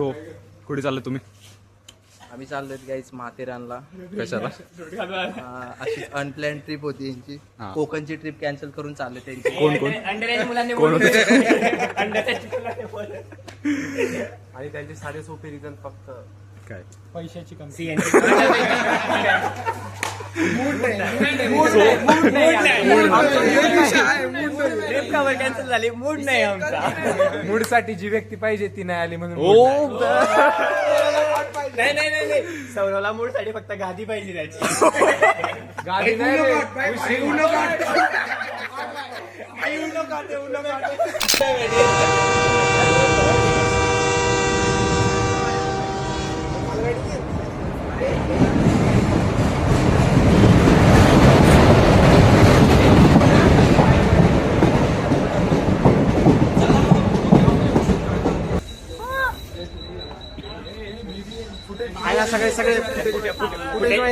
हो, कुठे चालले तुम्ही? आम्ही चाललोय गाईज माथेरानला. कशाला? अशी अनप्लॅन ट्रिप होती यांची. हा. कोकणची ट्रिप कॅन्सल करून चालले त्यांची. कोण कोण कोण होते? आणि त्यांचे साधे सोपे रिझन फक्त काय पैशाची कमी. कॅन्सल झाली. मूड नाही आमचा. मूड साठी जी व्यक्ती पाहिजे ती नाही आली म्हणून ओ नाही सौरवला मूड साठी फक्त गादी पाहिजे त्याची. गाडी नाही रे.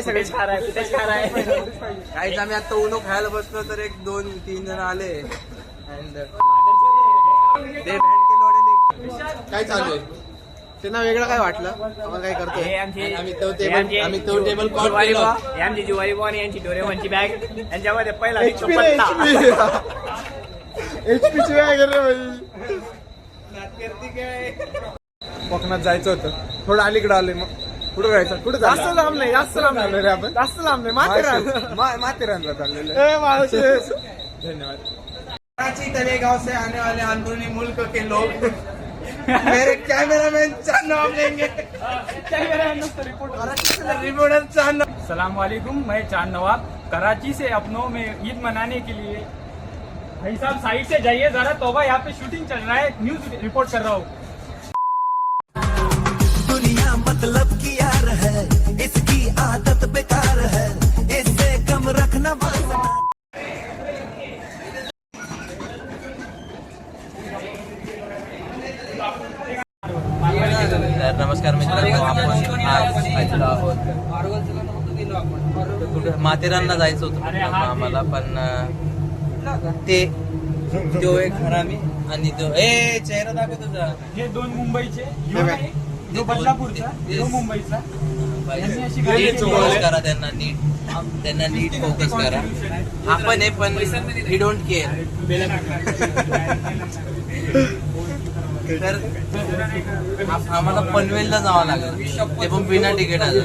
सगळे छार आहे. काहीच आम्ही आता उनो खायला बसलो तर 1-2-3 जण आले. काय चालू आहे त्यांना वेगळं काय वाटलं? आम्हाला काय करतो आम्ही तो टेबल आमची जुवारी बॉन यांची डोरेमॉनची बॅग यांच्यामध्ये पहिला HP कोकणात जायचं होतं. थोडं अलीकडे आले. मग कुठं जायचं? कुठं जास्त लांब नाही रे आपण. जास्त लांब नाही. माथेरानला चाललेलं. धन्यवाद. कराची तलेगांव से आने वाले अंदरूनी मुल्क के लोग मेरे कैमरामैन का नाम लेंगे. रिपोर्टर चांद. सलाम वालेकुम, मैं चांद नवाब कराची से अपनों में ईद मनाने के लिए. भाई साहब साइड से जाइए जरा, तोबा यहाँ पे शूटिंग चल रहा है, न्यूज रिपोर्ट कर रहा हूँ. दुनिया मतलब की यार है, इसकी आदत बेकार है, इससे कम रखना. नमस्कार मित्रांनो, आपण आज आहोत माथेरानला जायचं होतं आम्हाला, पण ते जो एक हरामी आणि जो चेहरा दाखव तुझा. हे 2 मुंबईचे, जो बदलापूरचा, जो मुंबईचा. नीट फोकस करा, त्यांना नीट फोकस करा. आपण हे पण वी डोंट केअर. तर आम्हाला पनवेलला जावं लागेल, ते पण बिना तिकिटाचं.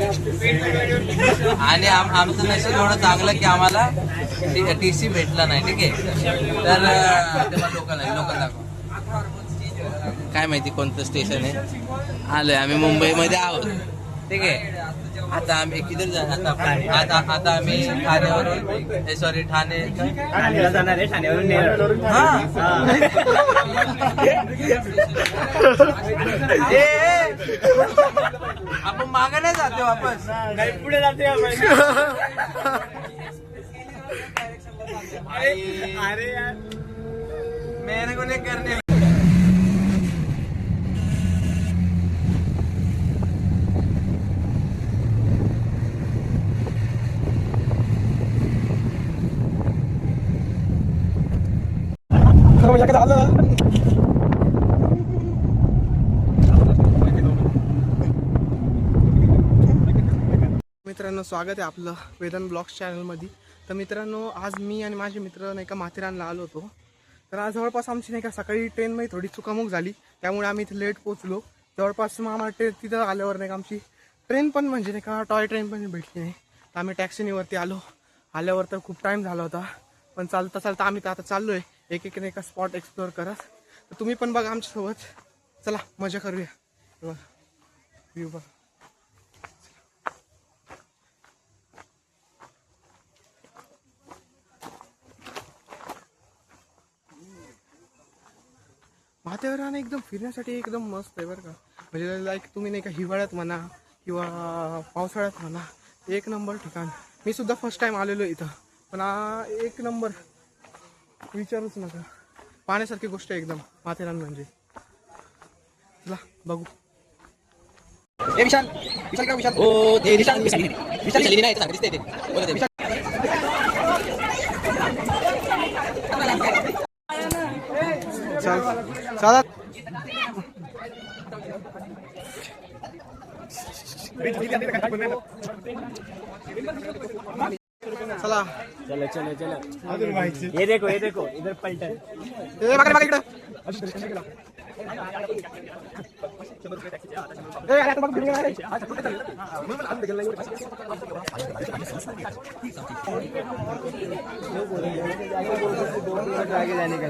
आणि आमचं नशीब एवढं चांगलं की आम्हाला TC भेटला नाही. ठीक आहे, तर तेव्हा लोकल दाखवा. काय माहिती कोणतं स्टेशन आहे. आलोय आम्ही मुंबईमध्ये आहोत. ठीक आहे, आता आम्ही किती आता आम्ही ठाण्यावरून ठाण्याला जाणार आहे. ठाण्यावरून नेरळ. आपण मागे नाही जाते वापस, नाही पुढे जाते आपण. अरे यार मेरे को नहीं करने. मित्रांनो, स्वागत आहे आपलं वेदन ब्लॉग्स चॅनलमध्ये. तर मित्रांनो, आज मी आणि माझे मित्र नाही का माथेरानला आलो होतो. तर आज जवळपास आमची नाही का सकाळी ट्रेनमध्ये थोडी चुकामुक झाली, त्यामुळे आम्ही इथे लेट पोचलो. जवळपास मग आम्हाला तिथं आल्यावर नाही का आमची ट्रेन पण म्हणजे नाही का टॉय ट्रेन पण भेटली नाही. तर आम्ही टॅक्सीनीवरती आल्यावर तर खूप टाईम झाला होता. पण चालता आम्ही तर आता चाललोय एक नाही का स्पॉट एक्सप्लोअर करत. तर तुम्ही पण बघा आमच्यासोबत. चला मजा करूया. व्ह्यू बघा. माथेरान एकदम फिरण्यासाठी एकदम मस्त आहे बरं का. म्हणजे लाईक तुम्ही नाही का हिवाळ्यात म्हणा किंवा पावसाळ्यात म्हणा, एक नंबर ठिकाण. मी सुद्धा फर्स्ट टाइम आलेलो इथं, पण एक नंबर, विचारूच नका. पाहण्यासारखी गोष्ट आहे एकदम माथेरान म्हणजे. चला बघू. विशाल का विशाल? ओ ते विशाल नाही दिसते ते. चला चला चलो चलो चलो ये देखो इधर पलटा ए मागे मागे इकडं ए अरे आता बघ आगे जाने का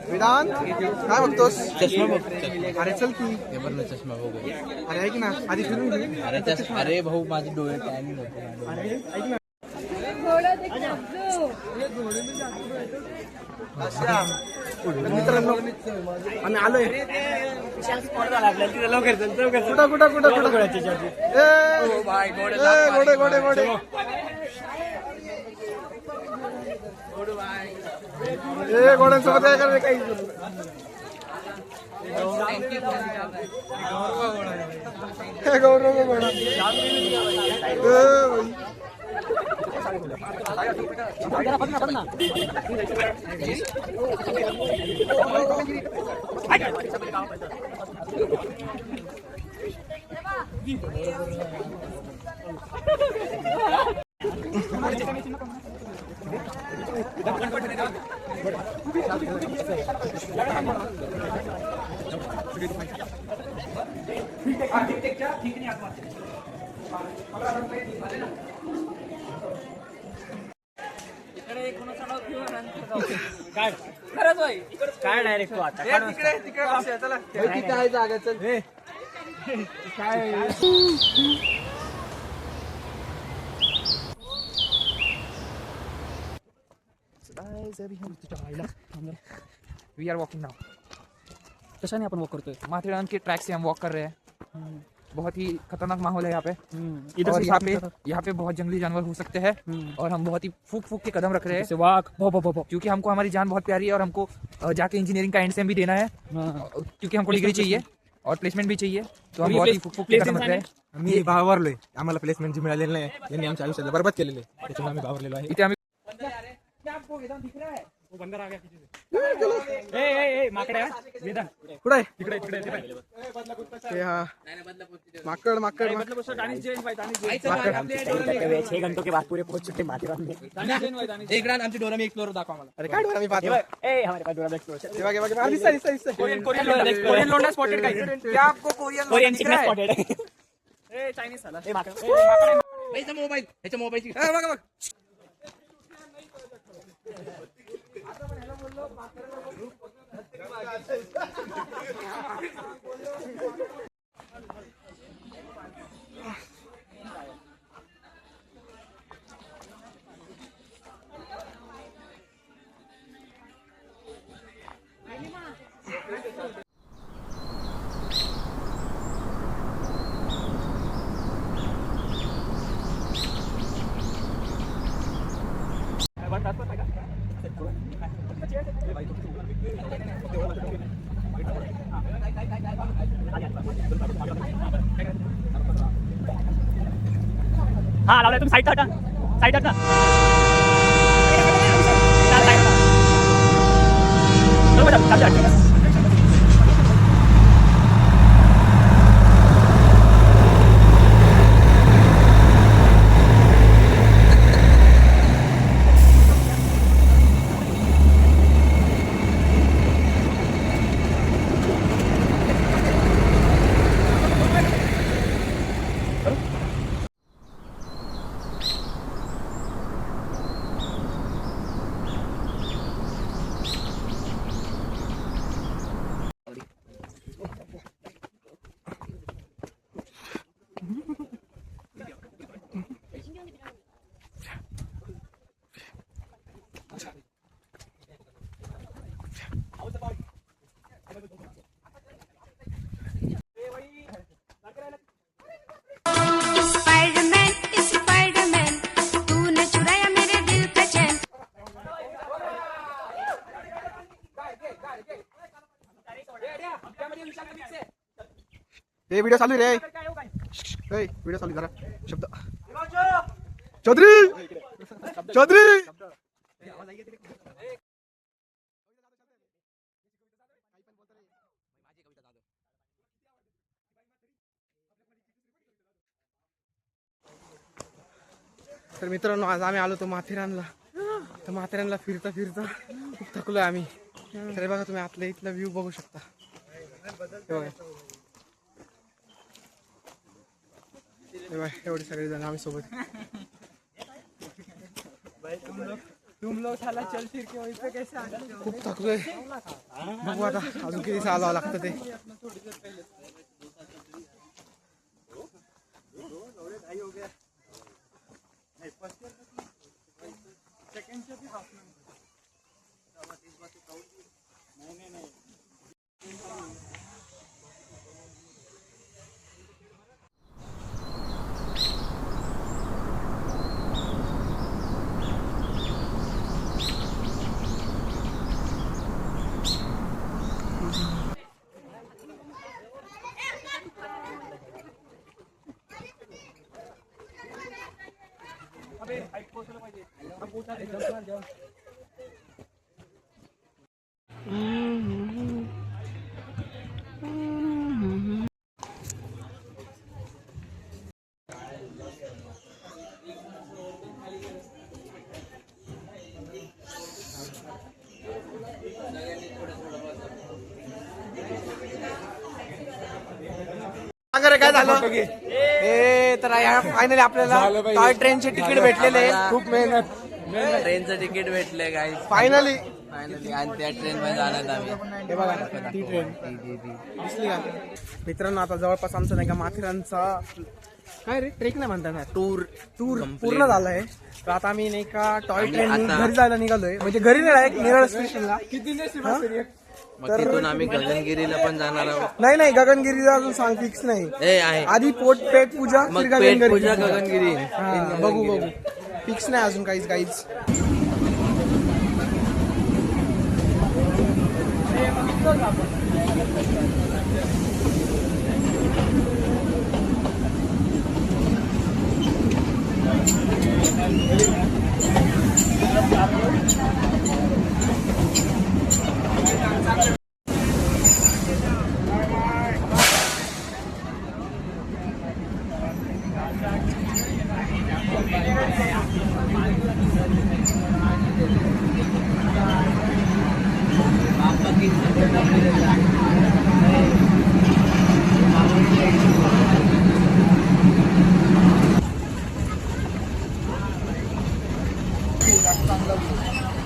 वेदांत काय बघतोस अरे चल की चष्मा बघू अरे ऐक ना आधी फिरून घे. अरे भाऊ माझे डोळे टॅनिंग होते. अरे ऐक ना मित्रांनो आम्ही आलोय लवकर चल कुठं कुठं कुठं कुठं घोडे घोडे घोडे ए घोड्यांसोबत काय करायचं काही गौरव घोडा काय डायरेक्ट आता काय जागा चल वी आर वॉकिंग नाउ कशाने अपन वॉक करतोय माथेरान के ट्रैक से हम वॉक कर रहे हैं बहुत ही खतरनाक माहौल है यहाँ पे और यहाँ पे बहुत जंगली जानवर हो सकते हैं और हम बहुत ही फूक फूक के कदम रख रहे हैं क्योंकि हमको हमारी जान बहुत प्यारी है और हमको जाके इंजीनियरिंग का एंड भी देना है क्योंकि हमको डिग्री चाहिए और प्लेसमेंट भी चाहिए तो हम बहुत ही फूक फूक के कदम रख रहे हैं मी भावरलोय आम्हाला प्लेसमेंट जी मिळालेली नाही यांनी आमच्या आयुष्याला बरबाद केलेले त्याच्यामुळे आम्ही भावरलेलो आहे. इथे आम्ही माकड्या वेदा कुठं आहे इकडे इकडे ते हा माकड माकड माकड 6 घंटों के बाद पूरे पहुंच चुके माथेरान में एक रान आमची डोरा मी एक्सप्लोर दाखवा मला अरे काय डोळा मी पाहतो ए हमारे पास डोरा एक्सप्लोर तेव्हा तेव्हा दिसता दिसता दिसता कोरियन लोंडा स्पॉटेड काय क्या आपको कोरियन चिकन स्पॉटेड ए चायनीज साला ए माकड ह्याचा मोबाईल ह्याच्या मोबाईलची बघा बघ हाँ लावले तुम साइड हटा साइड हटा स्पाइडरमैन तूने चुराया मेरे दिल का चैन. हे व्हिडिओ चालू रे व्हिडिओ चालू जरा शब्द चौधरी चौधरी तर मित्रांनो आज आम्ही आलो तो माथेरानला. तर माथेरानला फिरता फिरता खूप थकलोय आम्ही. तर बघा तुम्ही आतल्या इथला व्ह्यू बघू शकता. एवढे सगळे जण आम्ही सोबत. तुम लोग साला चल फिर के वहीं पे कैसे आ गए? खूप थकलोय. बघू आता अजून किती चालवावं लागतं ते. काय झालं तर फायनली आपल्याला टॉय ट्रेनचे तिकीट भेटलेले आहे. खूप मेहनत. ट्रेनचं तिकीट भेटले काय फायनली फायनली आणि त्या ट्रेन मध्ये जाणार आम्ही. हे बघा ती ट्रेन दिसली का मित्रांनो. आता जवळपास आमचं नाही का माथेरानचा काय रे ट्रेक नाही म्हणतात टूर पूर्ण झालाय. तर आता आम्ही नाही का टॉय ट्रेन घरी जायला निघालोय. म्हणजे घरी नाही डायरेक्ट निराळ स्टेशनला. मग तिथून आम्ही गगनगिरीला पण जाणार आहोत. नाही गगनगिरीला अजून सांग फिक्स नाही. आहे आधी पेट पूजा मग फिर पेट गगनगिरी. पूजा गगनगिरी. बघू फिक्स नाही अजून काहीच. चांगला